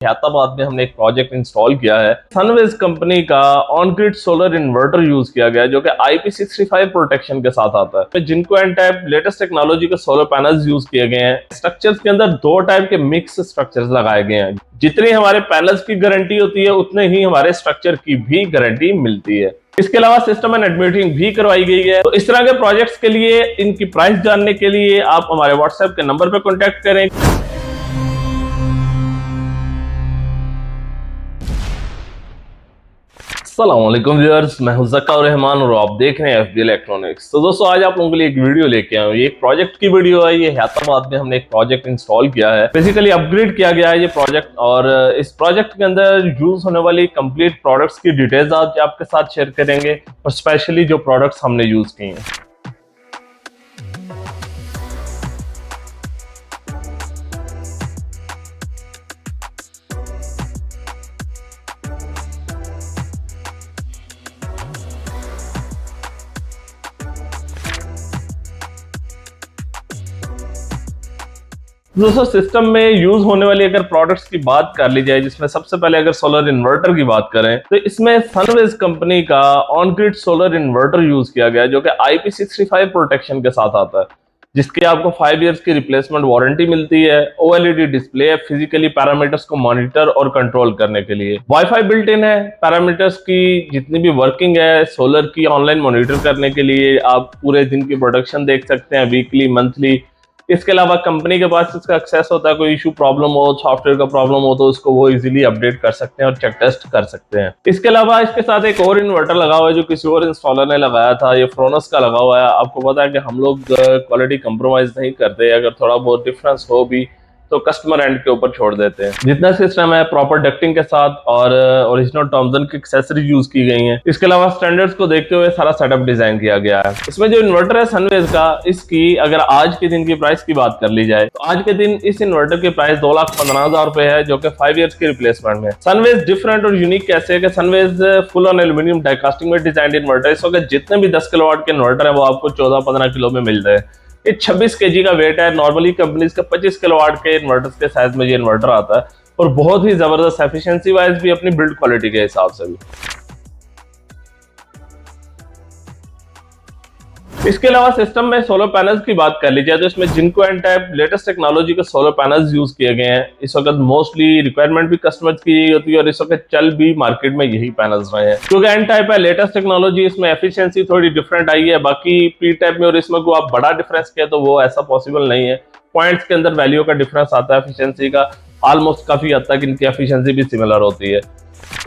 हैदराबाद में हमने एक प्रोजेक्ट इंस्टॉल किया है। सनवेज कंपनी का on grid solar inverter use किया गया है जो कि IP65 प्रोटेक्शन के साथ आता है। जिनको एन टाइप लेटेस्ट टेक्नोलॉजी के सोलर पैनल्स यूज किए गए हैं। स्ट्रक्चर्स के अंदर दो टाइप के मिक्स स्ट्रक्चर्स लगाए गए हैं। जितनी हमारे पैनल्स की गारंटी होती है उतने ही हमारे स्ट्रक्चर की भी गारंटी मिलती है। इसके अलावा सिस्टम एंड एडमिटिंग भी करवाई गई है। तो इस तरह के प्रोजेक्ट्स के लिए इनकी प्राइस जानने के लिए आप हमारे व्हाट्सएप के नंबर पर कॉन्टेक्ट करें। अस्सलाम वालेकुम व्यूअर्स, मैं हूं ज़क्का रहमान और आप देख रहे हैं FB इलेक्ट्रॉनिक्स। तो दोस्तों आज आप लोगों के लिए एक वीडियो लेके आया हूं। ये एक प्रोजेक्ट की वीडियो है। ये हैदराबाद में हमने एक प्रोजेक्ट इंस्टॉल किया है। बेसिकली अपग्रेड किया गया है ये प्रोजेक्ट, और इस प्रोजेक्ट के अंदर यूज होने वाली कंप्लीट प्रोडक्ट्स की डिटेल्स आज आपके साथ शेयर करेंगे, और स्पेशली जो प्रोडक्ट्स हमने यूज किए हैं। दोस्तों सिस्टम में यूज होने वाली अगर प्रोडक्ट्स की बात कर ली जाए, जिसमें सबसे पहले अगर सोलर इन्वर्टर की बात करें तो इसमें सनवेज कंपनी का on grid solar inverter use किया गया है जो कि IP65 प्रोटेक्शन के साथ आता है, जिसके आपको 5 इयर्स की रिप्लेसमेंट वारंटी मिलती है। OLED डिस्प्ले है फिजिकली पैरामीटर्स को मॉनिटर और कंट्रोल करने के लिए। वाईफाई बिल्ट इन है। पैरामीटर्स की जितनी भी वर्किंग है सोलर की ऑनलाइन मॉनिटर करने के लिए आप पूरे दिन की प्रोडक्शन देख सकते हैं, वीकली, मंथली। इसके अलावा कंपनी के पास इसका एक्सेस होता है। कोई इशू, प्रॉब्लम हो, सॉफ्टवेयर का प्रॉब्लम हो तो उसको वो इजीली अपडेट कर सकते हैं और चेक टेस्ट कर सकते हैं। इसके अलावा इसके साथ एक और इन्वर्टर लगा हुआ है जो किसी और इंस्टॉलर ने लगाया था। ये फ्रोनस का लगा हुआ है। आपको पता है कि हम लोग क्वालिटी कंप्रोमाइज नहीं करते। अगर थोड़ा बहुत डिफरेंस हो भी तो कस्टमर एंड के ऊपर छोड़ देते हैं। जितना सिस्टम है प्रॉपर डक्टिंग के साथ और ओरिजिनल टॉमसन की एक्सेसरी यूज की गई हैं। इसके अलावा स्टैंडर्ड्स को देखते हुए सारा सेटअप डिजाइन किया गया है। इसमें जो इन्वर्टर है सनवेज का, इसकी अगर आज के दिन की प्राइस की बात कर ली जाए तो आज के दिन इस इन्वर्टर की प्राइस 2,15,000 रुपए है, जो कि 5 इयर्स की रिप्लेसमेंट में। सनवेज डिफरेंट और यूनिक कैसे है कि सनवेज फुल ऑन एल्यूमिनियम डाइकास्टिंग में डिजाइन इन्वर्टर। इस वक्त जितने भी 10 किलोवाट के इन्वर्टर है वो आपको 14-15 किलो में मिल रहे हैं। ये 26 kg का वेट है। नॉर्मली कंपनीज का 25 किलोवाट के इन्वर्टर्स के साइज में ये इन्वर्टर आता है, और बहुत ही जबरदस्त एफिशिएंसी वाइज भी, अपनी बिल्ड क्वालिटी के हिसाब से भी। इसके अलावा सिस्टम में सोलर पैनल्स की बात कर ली जाए तो इसमें जिनको एन टाइप लेटेस्ट टेक्नोलॉजी के सोलर पैनल्स यूज किए गए हैं। इस वक्त मोस्टली रिक्वायरमेंट भी कस्टमर्स की यही होती है, और इस वक्त चल भी मार्केट में यही पैनल्स रहे हैं। क्योंकि एन टाइप है लेटेस्ट टेक्नोलॉजी, इसमें एफिशिएंसी थोड़ी डिफरेंट आई है। बाकी पी टाइप में और इसमें को आप बड़ा डिफरेंस किया तो वो ऐसा पॉसिबल नहीं है। पॉइंट्स के अंदर वैल्यू का डिफरेंस आता है एफिशिएंसी का। ऑलमोस्ट काफी हद तक इनकी एफिशिएंसी भी सिमिलर होती है।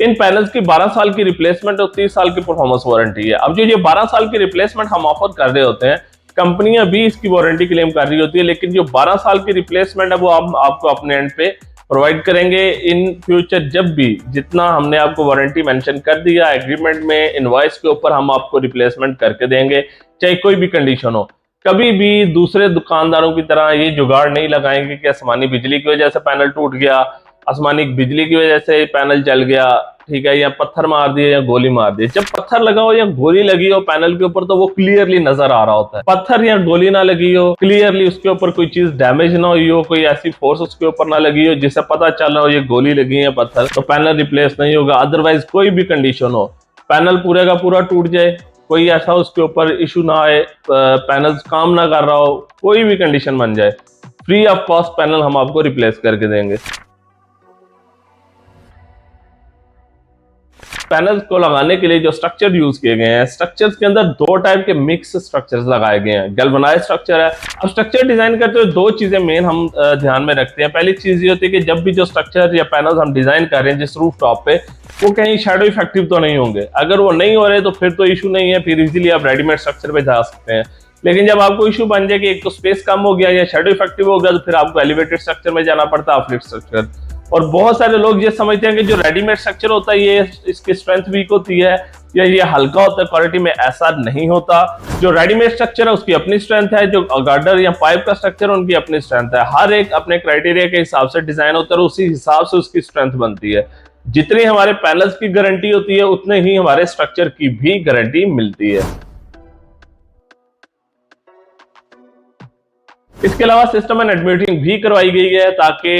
इन पैनल्स की 12 साल की रिप्लेसमेंट और 30 साल की परफॉर्मेंस वारंटी है। अब जो ये 12 साल की रिप्लेसमेंट हम ऑफर कर रहे होते हैं, कंपनियां भी इसकी वारंटी क्लेम कर रही होती है, लेकिन जो 12 साल की रिप्लेसमेंट है वो आपको अपने एंड पे प्रोवाइड करेंगे इन फ्यूचर। जब भी जितना हमने आपको वारंटी मेंशन कर दिया एग्रीमेंट में, इनवॉइस के ऊपर हम आपको रिप्लेसमेंट करके देंगे, चाहे कोई भी कंडीशन हो। कभी भी दूसरे दुकानदारों की तरह ये जुगाड़ नहीं लगाएंगे कि आसमानी बिजली की वजह से पैनल टूट गया, आसमानी बिजली की वजह से पैनल जल गया, ठीक है, या पत्थर मार दिए या गोली मार दी। जब पत्थर लगा हो या गोली लगी हो पैनल के ऊपर तो वो क्लियरली नजर आ रहा होता है। पत्थर या गोली ना लगी हो, क्लियरली उसके ऊपर कोई चीज डैमेज ना हुई हो, कोई ऐसी फोर्स उसके ऊपर ना लगी हो जिससे पता चल रहा हो ये गोली लगी है पत्थर, तो पैनल रिप्लेस नहीं होगा। अदरवाइज कोई भी कंडीशन हो, पैनल पूरे का पूरा टूट जाए, कोई ऐसा उसके ऊपर इशू ना आए, पैनल काम ना कर रहा हो, कोई भी कंडीशन बन जाए, फ्री ऑफ कॉस्ट पैनल हम आपको रिप्लेस करके देंगे। पैनल्स को लगाने के लिए जो स्ट्रक्चर यूज किए गए हैं, स्ट्रक्चर्स के अंदर दो टाइप के मिक्स स्ट्रक्चर्स लगाए गए हैं। गैल्वेनाइज स्ट्रक्चर है। अब स्ट्रक्चर डिजाइन करते हुए दो चीजें मेन हम ध्यान में रखते हैं। पहली चीज ये होती है कि जब भी जो स्ट्रक्चर या पैनल्स हम डिजाइन कर रहे हैं जिस रूफ टॉप पे, वो कहीं शैडो इफेक्टिव तो नहीं होंगे। अगर वो नहीं हो रहे तो फिर तो इशू नहीं है, फिर इजीली आप रेडीमेड स्ट्रक्चर पे जा सकते हैं। लेकिन जब आपको इशू बन जाए कि एक तो स्पेस कम हो गया या शैडो इफेक्टिव हो गया, तो फिर आपको एलिवेटेड स्ट्रक्चर में जाना पड़ता है, अपलिफ्ट स्ट्रक्चर। और बहुत सारे लोग ये समझते हैं कि जो रेडीमेड स्ट्रक्चर होता है ये इसकी स्ट्रेंथ वीक होती है या ये हल्का होता है। क्वालिटी में ऐसा नहीं होता। जो रेडीमेड स्ट्रक्चर है उसकी अपनी स्ट्रेंथ है, जो गार्डर या पाइप का स्ट्रक्चर है उनकी अपनी स्ट्रेंथ है। हर एक अपने क्राइटेरिया के हिसाब से डिजाइन होता है और उसी हिसाब से उसकी स्ट्रेंथ बनती है। जितनी हमारे पैनल्स की गारंटी होती है उतने ही हमारे स्ट्रक्चर की भी गारंटी मिलती है। इसके अलावा सिस्टम में नेट मीटरिंग भी करवाई गई है ताकि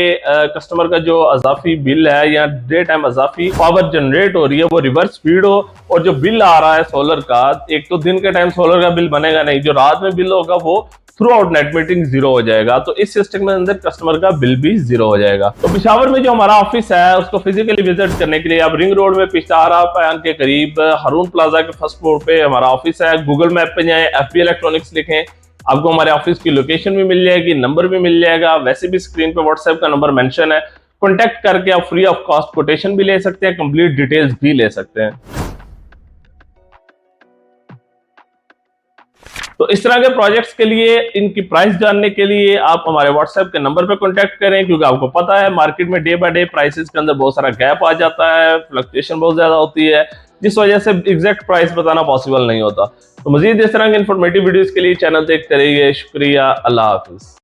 कस्टमर का जो अजाफी बिल है या डे टाइम अजाफी पावर जनरेट हो रही है वो रिवर्स स्पीड हो, और जो बिल आ रहा है सोलर का, एक तो दिन के टाइम सोलर का बिल बनेगा नहीं, जो रात में बिल होगा वो through out net metering zero हो जाएगा। तो इस सिस्टम में अंदर कस्टमर का बिल भी जीरो हो जाएगा। तो पेशावर में जो हमारा ऑफिस है उसको फिजिकली विजिट करने के लिए आप रिंग रोड में पिशारा पैन के करीब हारून प्लाजा के फर्स्ट फ्लोर पे हमारा ऑफिस है। गूगल मैप पे जाएं, FB इलेक्ट्रॉनिक्स लिखें, आपको हमारे ऑफिस की लोकेशन भी मिल जाएगी, नंबर भी मिल जाएगा। वैसे भी स्क्रीन पे व्हाट्सएप का नंबर मेंशन है, कॉन्टेक्ट करके आप फ्री ऑफ कॉस्ट कोटेशन भी ले सकते हैं, कंप्लीट डिटेल्स भी ले सकते हैं। तो इस तरह के प्रोजेक्ट्स के लिए इनकी प्राइस जानने के लिए आप हमारे व्हाट्सएप के नंबर पे कांटेक्ट करें, क्योंकि आपको पता है मार्केट में डे बाय डे प्राइसेस के अंदर बहुत सारा गैप आ जाता है, फ्लक्चुएशन बहुत ज्यादा होती है, जिस वजह से एग्जैक्ट प्राइस बताना पॉसिबल नहीं होता। तो मजीद इस तरह के इंफॉर्मेटिव वीडियोस के लिए चैनल देखते रहिए। शुक्रिया, अल्लाह हाफिज।